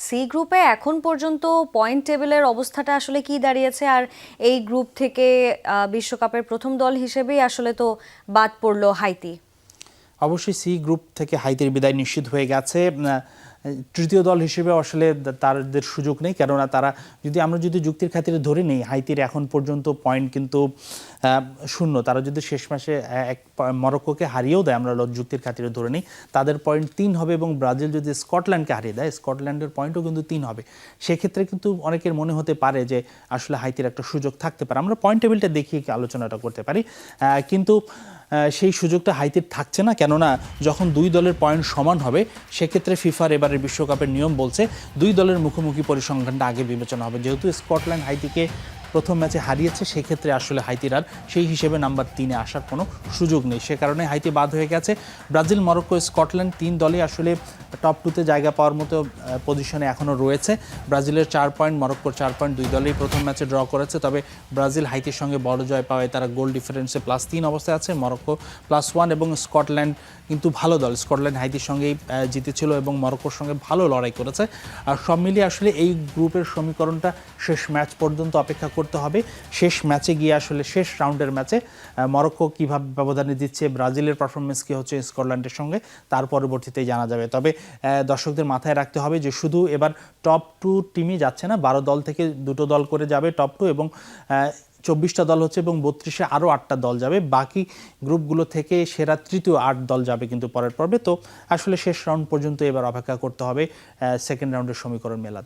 C গ্রুপে এখন পর্যন্ত পয়েন্ট টেবিলের অবস্থাটা আসলে কি দাঁড়িয়েছে? আর এই গ্রুপ থেকে বিশ্বকাপের প্রথম দল হিসেবেই আসলে তো বাদ পড়লো হাইতি। অবশ্যই সি গ্রুপ থেকে হাইতির বিদায় নিশ্চিত হয়ে গেছে। তৃতীয় দল হিসেবে আসলে তাদের সুযোগ নেই, কেননা তারা আমরা যদি যুক্তির খাতিরে ধরে নেই হাইতির এখন পর্যন্ত পয়েন্ট কিন্তু শূন্য। তারা যদি শেষ মাসে মরক্কোকে হারিয়েও দেয়, আমরা যুক্তির খাতিরে ধরে নিই, তাদের পয়েন্ট 3 হবে, এবং ব্রাজিল যদি স্কটল্যান্ডকে হারিয়ে দেয় স্কটল্যান্ডের পয়েন্টও কিন্তু 3 হবে। সেক্ষেত্রে কিন্তু অনেকের মনে হতে পারে যে আসলে হাইতির একটা সুযোগ থাকতে পারে। আমরা পয়েন্ট টেবিলটা দেখিয়ে আলোচনাটা করতে পারি, কিন্তু সেই সুযোগটা হাইতির থাকছে না, কেননা যখন দুই দলের পয়েন্ট সমান হবে সেক্ষেত্রে ফিফার এবারের বিশ্বকাপের নিয়ম বলছে দুই দলের মুখোমুখি পরিসংখ্যানটা আগে বিবেচনা হবে। যেহেতু স্কটল্যান্ড হাইতিকে প্রথম ম্যাচে হারিয়েছে, সেক্ষেত্রে আসলে হাইতির আর সেই হিসেবে নাম্বার 3-এ আসার কোনো সুযোগ নেই। সে কারণে হাইতি বাদ হয়ে গেছে। ব্রাজিল, মরক্কো, স্কটল্যান্ড 3 দলই আসলে টপ 2-তে জায়গা পাওয়ার মতো পজিশনে এখনও রয়েছে। ব্রাজিলের 4 পয়েন্ট, মরক্কোর 4 পয়েন্ট, দুই দলেই প্রথম ম্যাচে ড্র করেছে। তবে ব্রাজিল হাইতির সঙ্গে বড় জয় পাওয়ায় তারা গোল ডিফারেন্সে +3 অবস্থায় আছে, মরক্কো +1, এবং স্কটল্যান্ড কিন্তু ভালো দল। স্কটল্যান্ড হাইতির সঙ্গেই জিতেছিল এবং মরক্কোর সঙ্গে ভালো লড়াই করেছে। আর সব মিলিয়ে আসলে এই গ্রুপের সমীকরণটা শেষ ম্যাচ পর্যন্ত অপেক্ষা করতে হবে। শেষ ম্যাচে গিয়ে আসলে শেষ রাউন্ডের ম্যাচে মরক্কো কীভাবে ব্যবধানে দিচ্ছে, ব্রাজিলের পারফরমেন্স কী হচ্ছে স্কটল্যান্ডের সঙ্গে, তার পরবর্তীতেই জানা যাবে। তবে দর্শকদের মাথায় রাখতে হবে যে শুধু এবার টপ 2 টিমই যাচ্ছে না, 12 দল থেকে 2টো দল করে যাবে টপ 2, এবং 24টা দল হচ্ছে, এবং 32-এ আরও 8টা দল যাবে। বাকি গ্রুপগুলো থেকে সেরা তৃতীয় 8 দল যাবে কিন্তু পরের পর্বে। তো আসলে শেষ রাউন্ড পর্যন্ত এবার অপেক্ষা করতে হবে সেকেন্ড রাউন্ডের সমীকরণ মেলাতে।